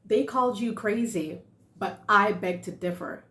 They called you crazy, but I beg to differ.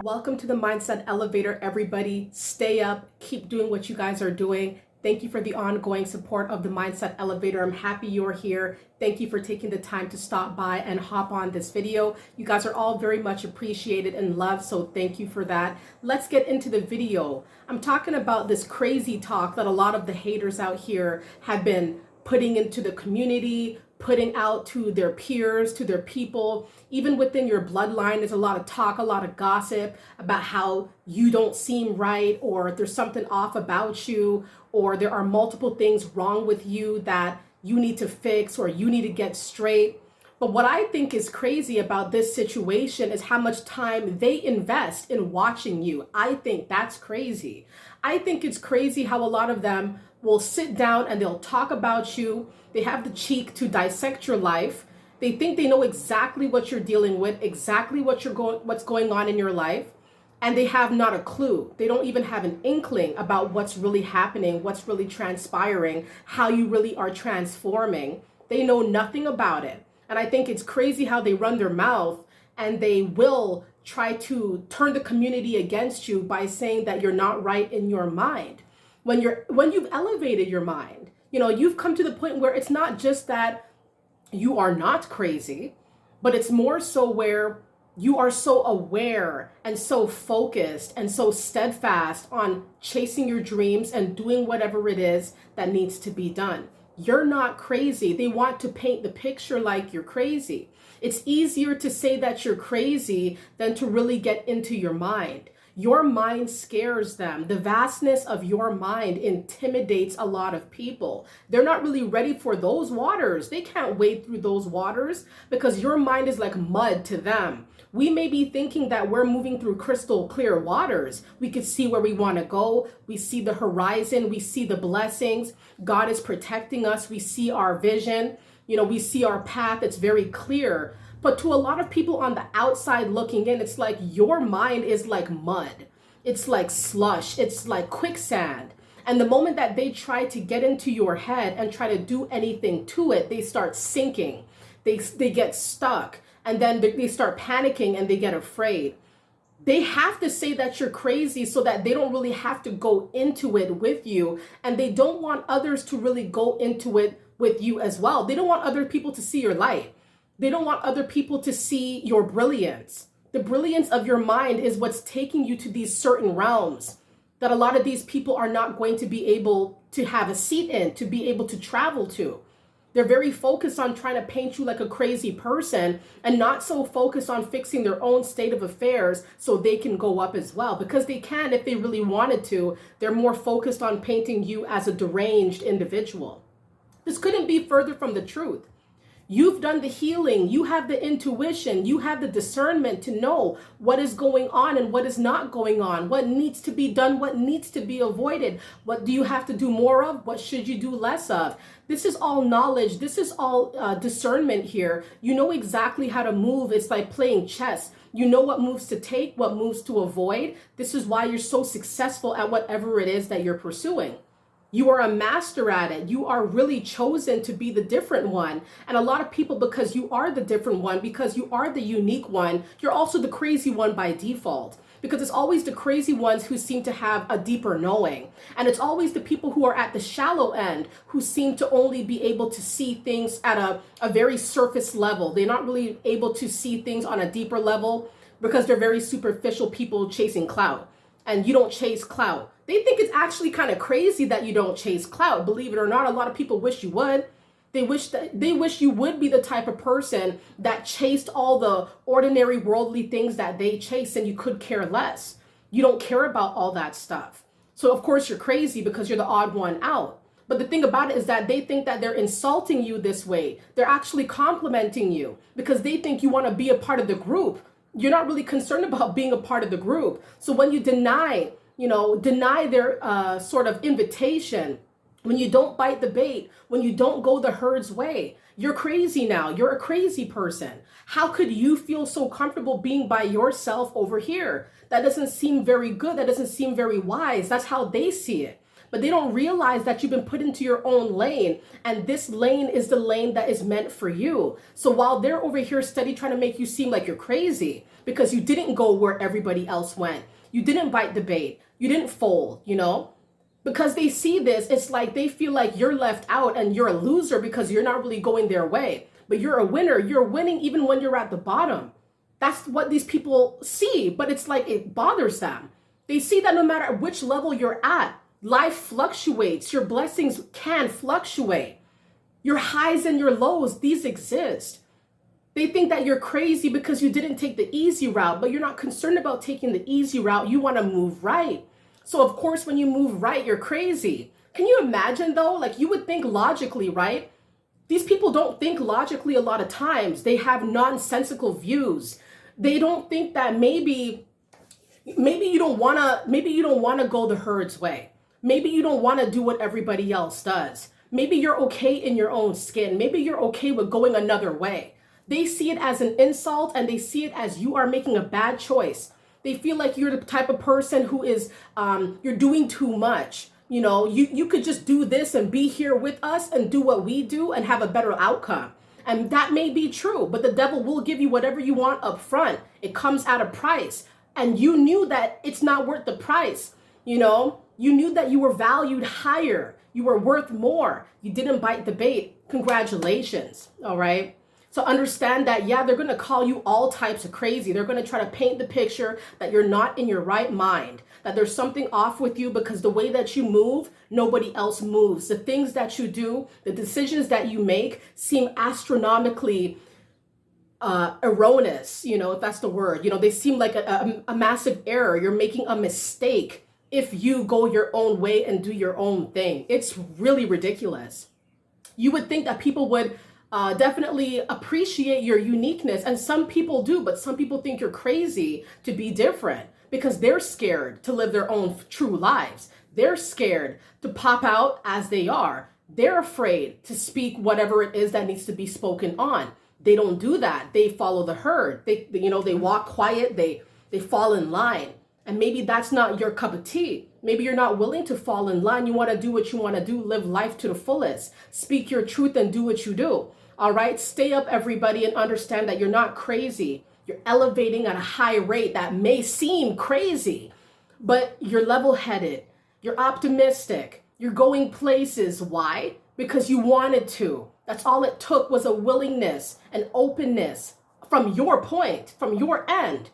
Welcome to the Mindset Elevator, everybody. Stay up, keep doing what you guys are doing. Thank you for the ongoing support of the Mindset Elevator. I'm happy you're here. Thank you for taking the time to stop by and hop on this video. You guys are all very much appreciated and loved, so thank you for that. Let's get into the video. I'm talking about this crazy talk that a lot of the haters out here have been putting into the community, putting out to their peers, to their people. Even within your bloodline, there's a lot of talk, a lot of gossip about how you don't seem right, or there's something off about you, or there are multiple things wrong with you that you need to fix or you need to get straight. But what I think is crazy about this situation is how much time they invest in watching you. I think that's crazy. I think it's crazy how a lot of them will sit down and they'll talk about you. They have the cheek to dissect your life. They think they know exactly what you're dealing with, exactly what's going on in your life, and they have not a clue. They don't even have an inkling about what's really happening, what's really transpiring, how you really are transforming. They know nothing about it. And I think it's crazy how they run their mouth and they will try to turn the community against you by saying that you're not right in your mind. When you've elevated your mind, you've come to the point where it's not just that you are not crazy, but it's more so where you are so aware and so focused and so steadfast on chasing your dreams and doing whatever it is that needs to be done. You're not crazy. They want to paint the picture like you're crazy. It's easier to say that you're crazy than to really get into your mind. Your mind scares them. The vastness of your mind intimidates a lot of people. They're not really ready for those waters. They can't wade through those waters because your mind is like mud to them. We may be thinking that we're moving through crystal clear waters. We could see where we want to go. We see the horizon. We see the blessings. God is protecting us. We see our vision. We see our path. It's very clear. But to a lot of people on the outside looking in, it's like your mind is like mud. It's like slush. It's like quicksand. And the moment that they try to get into your head and try to do anything to it, they start sinking. They get stuck. And then they start panicking and they get afraid. They have to say that you're crazy so that they don't really have to go into it with you. And they don't want others to really go into it with you as well. They don't want other people to see your light. They don't want other people to see your brilliance. The brilliance of your mind is what's taking you to these certain realms that a lot of these people are not going to be able to have a seat in, to be able to travel to. They're very focused on trying to paint you like a crazy person and not so focused on fixing their own state of affairs so they can go up as well. Because they can if they really wanted to. They're more focused on painting you as a deranged individual. This couldn't be further from the truth. You've done the healing. You have the intuition. You have the discernment to know what is going on and what is not going on, what needs to be done, what needs to be avoided. What do you have to do more of? What should you do less of? This is all knowledge. This is all discernment here. You know exactly how to move. It's like playing chess. You know what moves to take, what moves to avoid. This is why you're so successful at whatever it is that you're pursuing. You are a master at it. You are really chosen to be the different one. And a lot of people, because you are the different one, because you are the unique one, you're also the crazy one by default. Because it's always the crazy ones who seem to have a deeper knowing. And it's always the people who are at the shallow end who seem to only be able to see things at a very surface level. They're not really able to see things on a deeper level because they're very superficial people chasing clout. And you don't chase clout. They think it's actually kind of crazy that you don't chase clout. Believe it or not, a lot of people wish you would. They wish you would be the type of person that chased all the ordinary worldly things that they chase and you could care less. You don't care about all that stuff. So of course you're crazy because you're the odd one out. But the thing about it is that they think that they're insulting you this way. They're actually complimenting you because they think you want to be a part of the group. You're not really concerned about being a part of the group. So when you deny their sort of invitation when you don't bite the bait, when you don't go the herd's way. You're crazy now. You're a crazy person. How could you feel so comfortable being by yourself over here? That doesn't seem very good. That doesn't seem very wise. That's how they see it. But they don't realize that you've been put into your own lane, and this lane is the lane that is meant for you. So while they're over here steady trying to make you seem like you're crazy because you didn't go where everybody else went, you didn't bite the bait, you didn't fold, because they see this, it's like they feel like you're left out and you're a loser because you're not really going their way. But you're a winner. You're winning even when you're at the bottom. That's what these people see, but it's like it bothers them. They see that no matter which level you're at, life fluctuates. Your blessings can fluctuate. Your highs and your lows, these exist. They think that you're crazy because you didn't take the easy route, but you're not concerned about taking the easy route. You want to move right. So of course, when you move right, you're crazy. Can you imagine though? Like you would think logically, right? These people don't think logically a lot of times. They have nonsensical views. They don't think that maybe you don't want to go the herd's way. Maybe you don't want to do what everybody else does. Maybe you're okay in your own skin. Maybe you're okay with going another way. They see it as an insult and they see it as you are making a bad choice. They feel like you're the type of person who is, you're doing too much. You could just do this and be here with us and do what we do and have a better outcome. And that may be true, but the devil will give you whatever you want up front. It comes at a price. And you knew that it's not worth the price. You knew that you were valued higher. You were worth more. You didn't bite the bait. Congratulations. All right. So understand that, yeah, they're going to call you all types of crazy. They're going to try to paint the picture that you're not in your right mind, that there's something off with you because the way that you move, nobody else moves. The things that you do, the decisions that you make seem astronomically erroneous, if that's the word. They seem like a massive error. You're making a mistake if you go your own way and do your own thing. It's really ridiculous. You would think that people would definitely appreciate your uniqueness. And some people do, but some people think you're crazy to be different because they're scared to live their own true lives. They're scared to pop out as they are. They're afraid to speak whatever it is that needs to be spoken on. They don't do that. They follow the herd. They walk quiet. They fall in line. And maybe that's not your cup of tea. Maybe you're not willing to fall in line. You want to do what you want to do, live life to the fullest, speak your truth and do what you do. All right. Stay up, everybody, and understand that you're not crazy. You're elevating at a high rate that may seem crazy, but you're level-headed. You're optimistic. You're going places. Why? Because you wanted to. That's all it took was a willingness, an openness from your point, from your end.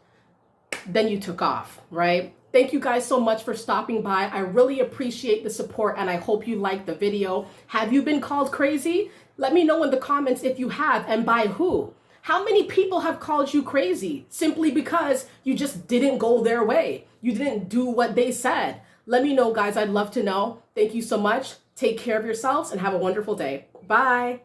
Then you took off, right? Thank you guys so much for stopping by. I really appreciate the support and I hope you liked the video. Have you been called crazy? Let me know in the comments if you have and by who. How many people have called you crazy simply because you just didn't go their way? You didn't do what they said. Let me know, guys. I'd love to know. Thank you so much. Take care of yourselves and have a wonderful day. Bye.